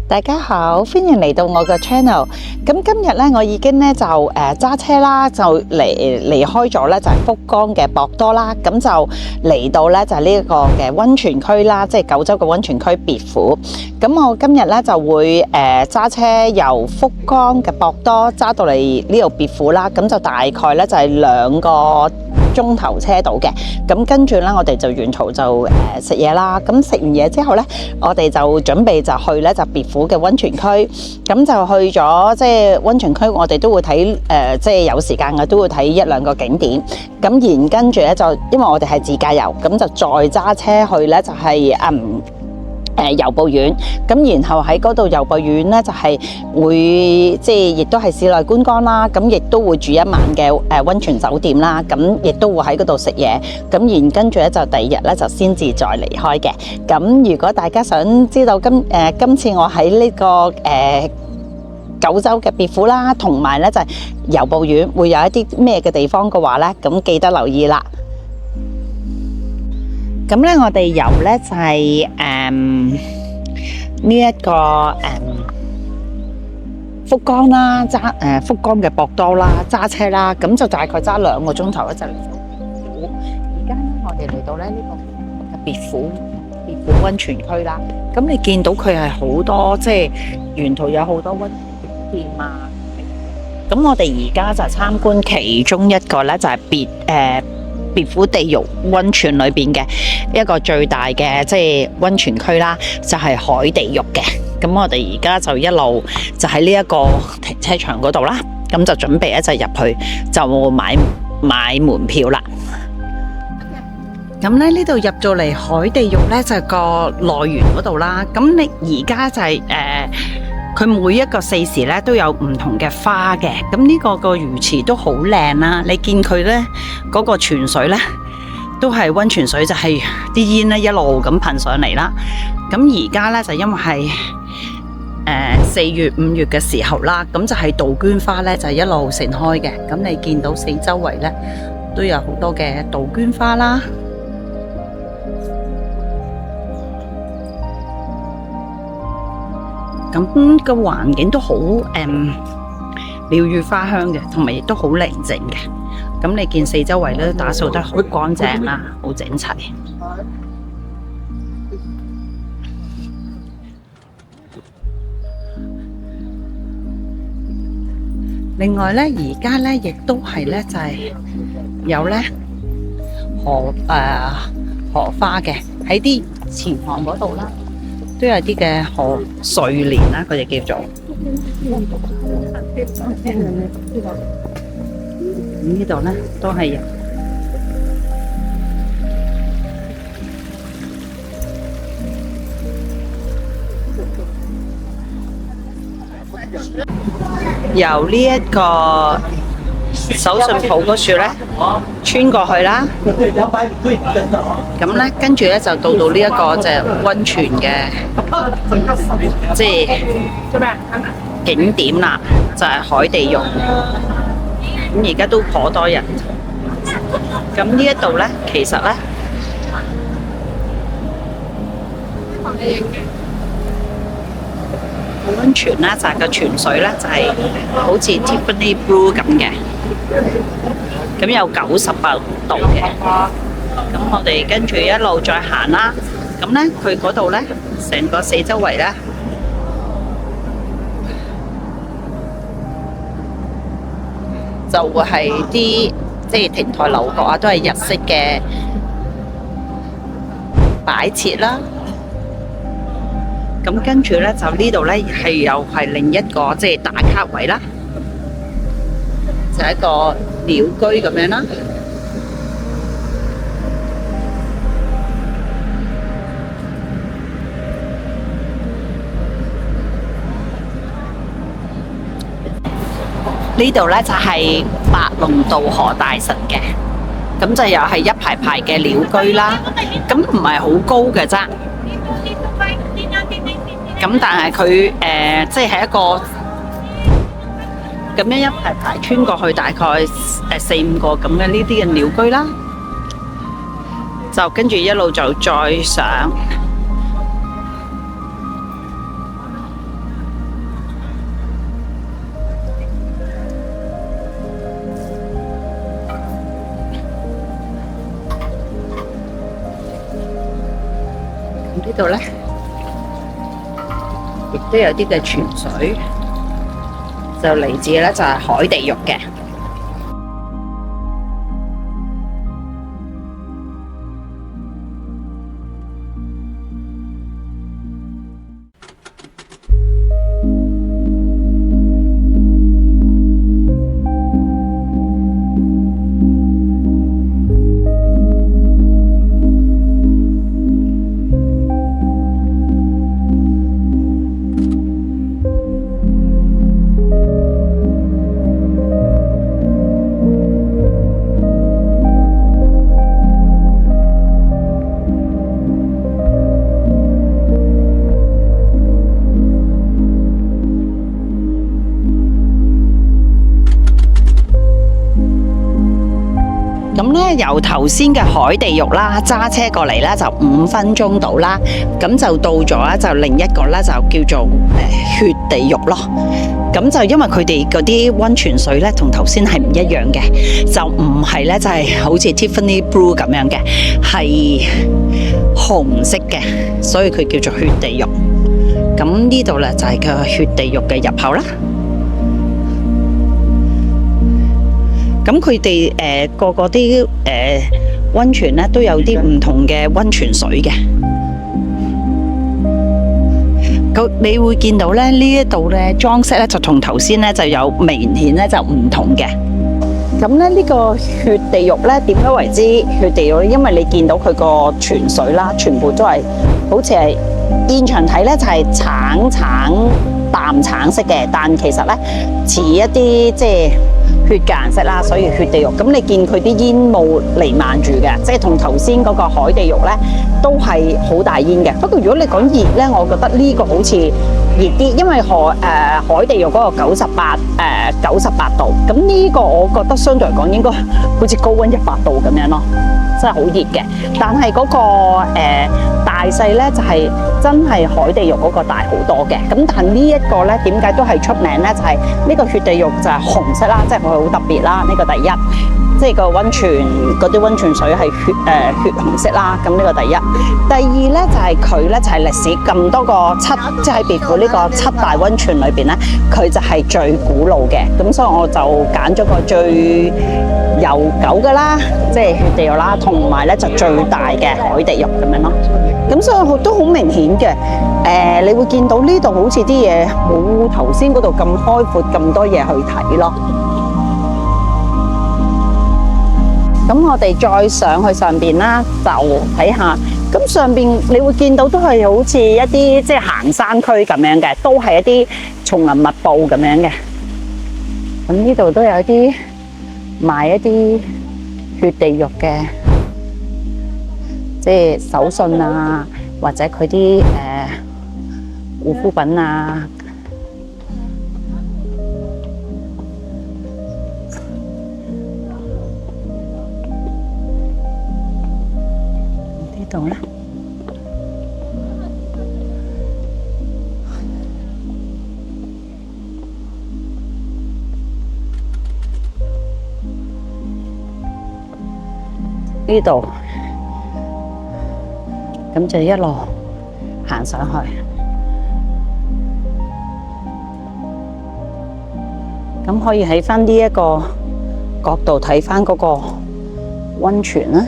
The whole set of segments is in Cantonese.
大家好，歡迎嚟到我嘅 channel。咁今日咧，我已經咧就揸車啦，就離開咗咧就係福岡嘅博多啦。咁就嚟到咧就係呢一個嘅溫泉區啦，即係九州嘅溫泉區別府。咁我今日咧就會揸車由福岡嘅博多揸到嚟呢度別府啦。咁就大概咧就係2個鐘頭車到嘅。咁跟住咧，我哋就沿途就食嘢啦。咁食完嘢之後咧，我哋就準備就去咧就別府嘅溫泉區。咁就去咗即係溫泉區，我哋都會睇即係有時間嘅都會睇1-2個景點。咁然跟住咧就因為我哋係自駕遊，咁就再揸車去咧就係由布院，咁然後喺嗰度由布院咧就係會即係亦都係市內觀光啦，咁亦都會住1晚嘅溫泉酒店啦，咁亦都會喺嗰度食嘢，咁然跟住咧就第2日咧就先至再離開嘅。咁如果大家想知道今次我喺呢個九州嘅別府啦，同埋咧就係由布院會有一啲咩嘅地方嘅話咧，咁記得留意啦。咁咧，我哋由咧就係呢一個福岡啦，福岡嘅博多啦，揸車啦，咁就大概揸2個鐘頭咧就嚟到別府。而家咧，我哋嚟到咧呢個別府溫泉區啦。咁你見到佢係好多，即係沿途有好多溫泉店啊。咁我哋而家就參觀其中一個咧，就係別府地獄溫泉裏邊嘅一個最大嘅即係溫泉區啦，就係海地獄嘅。咁我哋而家就一路就喺呢一個停車場嗰度啦，咁就準備一齊入去就買門票啦。咁咧呢度入到嚟海地獄咧就係個內園嗰度啦。咁你而家就係佢每一個4時咧都有唔同嘅花嘅，咁呢個魚池都好靚啦。你見佢咧嗰個泉水咧都係溫泉水，就係啲煙咧一路咁噴上嚟啦。咁而家咧就因為係4月5月嘅時候啦，咁就係杜鵑花咧就一路盛開嘅。咁你見到四周圍咧都有好多嘅杜鵑花啦。咁個環境都好鳥語花香嘅，同埋亦都好寧靜嘅。咁你見四周圍咧打掃得好乾淨啦，好整齊。另外咧，而家咧亦都係咧就係有咧荷花嘅喺啲前巷嗰度啦。都有啲嘅睡蓮啦，佢哋叫做。呢度咧都係由呢一個手信鋪嗰處咧穿過去啦，咁咧跟住咧就到呢一個就溫泉嘅即係景點啦，就係海地獄。咁而家都頗多人。咁呢一度咧，其實咧溫泉啦，就係個泉水咧，就係好似 Tiffany Blue 咁嘅。咁有98度嘅，咁我哋跟住一路再行啦。咁咧，佢嗰度咧，成個四周圍咧，就會係啲即係亭台樓閣啊，都係日式嘅擺設啦。咁跟住咧，就呢度咧又係另一個即係打卡位啦。就係一個鳥居咁樣啦。呢度咧就係白龍渡河大神嘅，咁就又係一排排嘅鳥居啦。咁唔係好高嘅啫。咁但係佢即係一個咁樣一排排穿過去，大概4、5個咁嘅呢啲嘅鳥居啦，就跟住一路就再上。呢度咧，亦都有啲嘅泉水，就嚟自咧就係海地獄嘅。咁咧由頭先嘅海地獄啦，揸車過嚟咧就5分鐘到啦，咁就到咗咧就另一個咧就叫做血地獄咯。咁就因為佢哋嗰啲溫泉水咧同頭先係唔一樣嘅，就唔係咧就係好似 Tiffany Blue 咁樣嘅，係紅色嘅，所以佢叫做血地獄。咁呢度咧就係個血地獄嘅入口啦。咁佢哋個啲溫泉咧都有啲唔同嘅溫泉水嘅。咁你會見到咧呢一度咧裝飾咧就同頭先咧就有明顯咧就唔同嘅。咁咧呢個血地獄咧點解為之血地獄咧？因為你見到佢個泉水啦，全部都係好似係現場睇咧就係淡橙色嘅，但其實咧似一啲即係血嘅顏色啦，所以血地獄。咁你見佢啲煙霧瀰漫住嘅，即係同頭先嗰個海地獄咧都係好大煙嘅。不過如果你講熱咧，我覺得呢個好似熱啲，因為海地獄嗰個98度，咁呢個我覺得相對嚟講應該好似高溫100度咁樣咯，真係好熱嘅。但係嗰個大細咧就係真係海地獄嗰個大好多嘅。咁但係呢一個咧點解都係出名咧？就係呢個血地獄就係紅色啦，即係佢好特別啦。呢個第一，即係個溫泉嗰啲溫泉水係血紅色啦。咁呢個第一。第二咧就係佢咧就係歷史咁多個即係別府呢個7大溫泉裏邊咧，佢就係最古老嘅。咁所以我就揀咗個最悠久嘅啦，即係血地獄啦，同埋咧就最大嘅海地獄咁樣咯。咁所以都好明顯嘅。你會見到呢度好似啲嘢冇頭先嗰度咁開闊，咁多嘢去睇咯。咁我哋再上去上邊啦，就睇下。咁上邊你會見到都係好似一啲即係行山區咁樣嘅，都係一啲叢林密佈咁樣嘅。咁呢度都有啲賣一啲血地獄嘅，即係手信啊，或者佢啲護膚品啊。呢度咧，呢度咁就一路行上去，咁可以喺返呢一個角度睇返嗰個溫泉啦。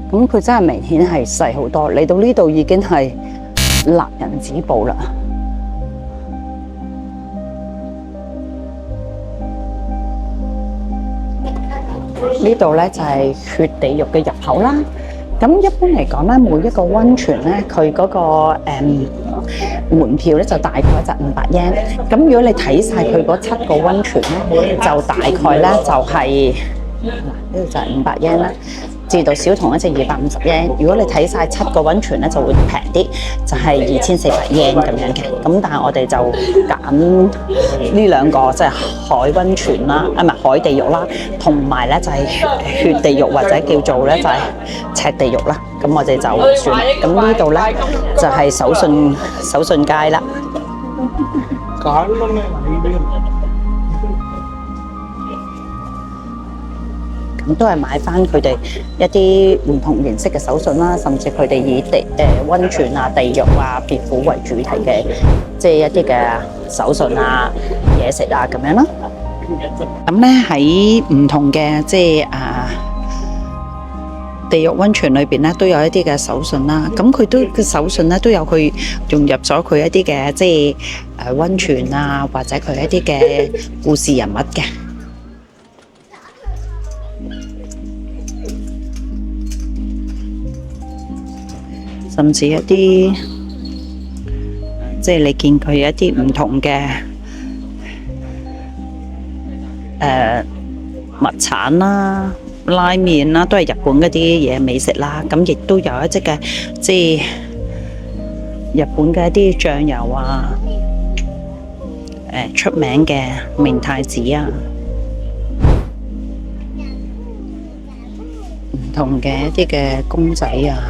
咁佢真係明顯係細好多，嚟到呢度已經係立人止步啦。呢度咧就係血地獄嘅入口啦。咁一般嚟講咧，每一個溫泉咧，佢嗰個門票咧就大概就500 yen。咁如果你睇晒佢嗰7個溫泉咧，就大概咧就係呢度就係500 yen啦。至到小童一隻250 yen。如果你睇晒7個溫泉咧，就會平啲，就係2400 yen 咁樣嘅。咁但係我哋就揀呢兩個，即係海溫泉啦，唔係海地獄啦，同埋咧就係血地獄或者叫做咧就係赤地獄啦。咁我哋就算。咁呢度咧就係手信街啦。咁都係買翻佢哋一啲唔同形式嘅手信啦，甚至佢哋以溫泉啊、地獄啊、別府為主題嘅，即係一啲嘅手信啊、嘢食啊咁樣啦。咁咧喺唔同嘅即係地獄溫泉裏邊咧，都有一啲嘅手信啦。咁佢都嘅手信咧都有佢融入咗佢一啲嘅即係溫泉啊，或者佢一啲嘅故事人物嘅。甚至一啲，即係你見佢一啲唔同嘅物產啦、拉麵啦，都係日本嗰啲嘢美食啦。咁亦都有一啲嘅，即係日本嘅一啲醬油啊，出名嘅明太子啊，唔同嘅一啲嘅公仔啊。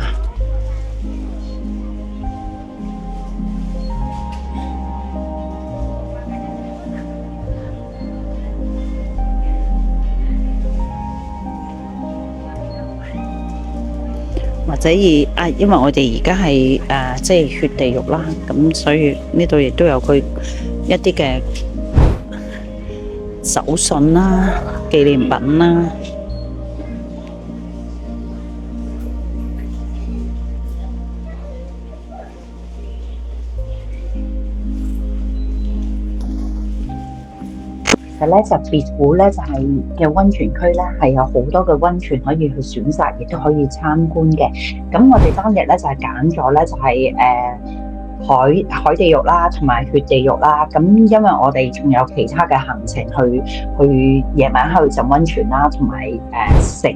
或者因為我哋而家係即係血地獄啦，咁所以呢度亦都有佢一啲嘅手信啦、紀念品啦。其實咧就別府咧就係嘅溫泉區咧係有好多嘅溫泉可以去選擇，亦都可以參觀嘅。咁我哋當日咧就係揀咗咧就係海地獄啦，同埋血地獄啦。咁因為我哋仲有其他嘅行程去夜晚去浸溫泉啦，同埋食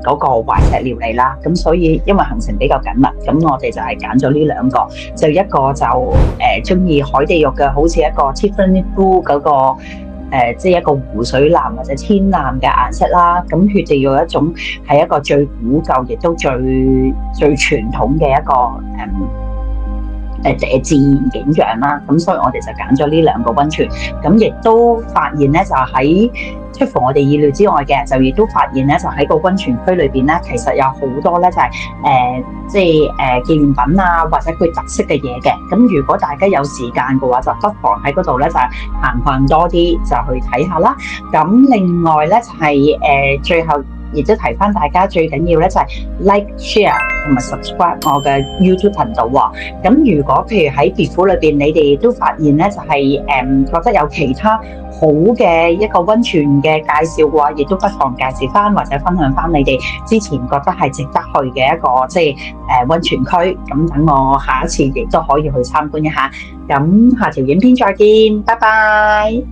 嗰個懷石料理啦。咁所以因為行程比較緊密，咁我哋就係揀咗呢兩個。就一個就中意海地獄嘅，好似一個 Tiffany blue 嗰個。即係一個湖水藍或者天藍嘅顏色啦。咁血地獄一種係一個最古舊，亦都最傳統嘅一個自然景象啦。咁所以我哋就揀咗呢兩個溫泉。咁亦都發現咧，就喺出乎我哋意料之外嘅，就亦都發現咧，就喺個溫泉區裏邊咧，其實有好多咧就係即係紀念品啊，或者佢特色嘅嘢嘅。咁如果大家有時間嘅話，就不妨喺嗰度咧就係行多啲，就去睇下啦。咁另外咧就係最後亦都提翻大家，最緊要咧就係 like、share 同埋 subscribe 我嘅 YouTube 頻道喎。咁如果譬如喺別府裏邊，你哋都發現咧就係覺得有其他好嘅一個溫泉嘅介紹嘅話，亦都不妨介紹翻或者分享翻你哋之前覺得係值得去嘅一個即係溫泉區。咁等我下一次亦都可以去參觀一下。咁下條影片再見，拜拜。